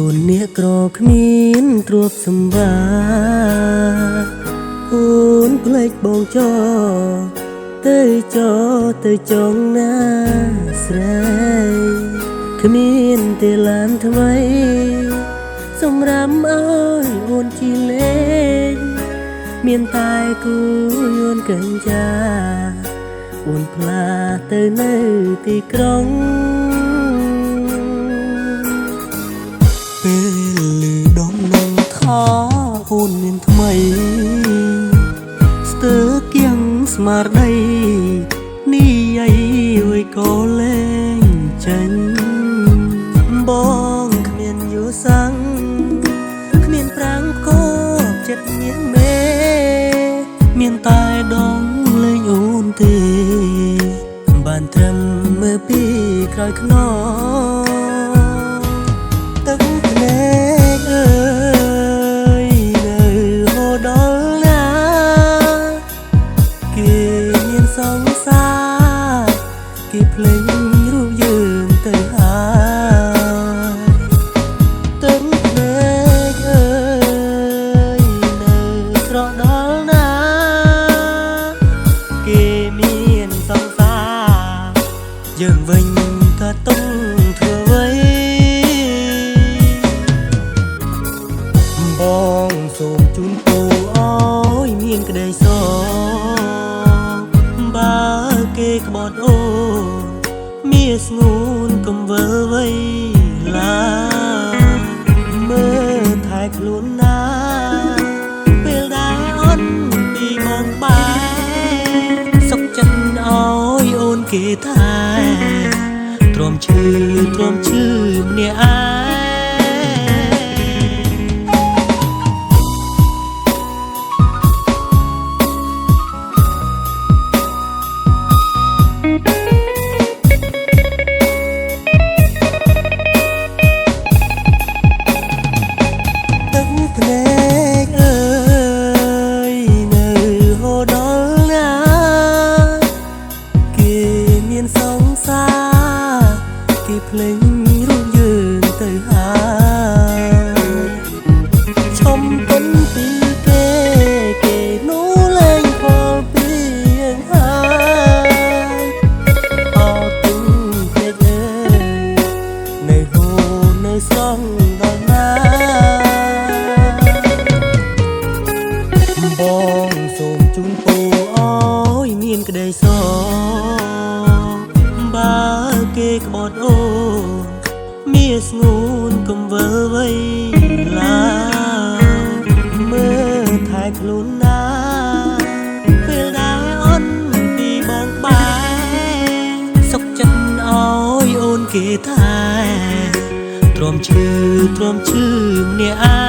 ូនអ្នកក្រគ្មានទ្រព្យសម្បត្តិអូនផ្លេចបងចោទៅចង់ណាស្រីគ្មានទេឡានថ្មីសម្រាប់ឲ្យអូនជីលេងមានតែគូយួនកញ្ចាអូនផ្លាទៅនៅទីក្រុងពេលឮដំណងថាអូនមានថ្មីស្ទើរគៀងស្មារតីនេះអីវយក៏លែងចាញ់បងគ្មានយល់សាំងគ្មានប្រាំងក៏ចិត្តមានមេមានតែដងលេងអូនទេបានត្រឹមមើលពីក្រោយខ្នងទឹកភ្នែកអើយនៅហូរដល់ណាគេមានសង្សារគេភ្លេចរូបយើងទៅហើយទឹកភ្នែកអើយនៅស្រកដល់ណាគេមានសង្សារយើងវិញក៏ទុំធ្វើអ្វីបងសូមជូនពរឲ្យមានក្តីសុខបើគេក្បត់អូនមានស្ងួនកុំវើវៃឡាមើលថែខ្លួនណាពេលដែលអត់ពីបងបែសុខចិត្តឲ្យអូនគេថែទ្រាំឈឺម្នាក់ឯងភ្លេងរូបយើងទៅហើយឈំទុនពីគេនោះលែងផលពីយើងហើយអត់ទុំភ្លេចអើយនៅហូរនៅស្រងដល់ណាបងសូមជូនពរឲ្យមានក្តីសុខបើគេក្បត់អូនមានស្ងួនកុំវើវៃឡាមើលថែខ្លួនណាពេលដែលអត់ពីបងបែសុខចិត្តឲ្យអូនគេថែទ្រាំឈឺម្នាក់ឯង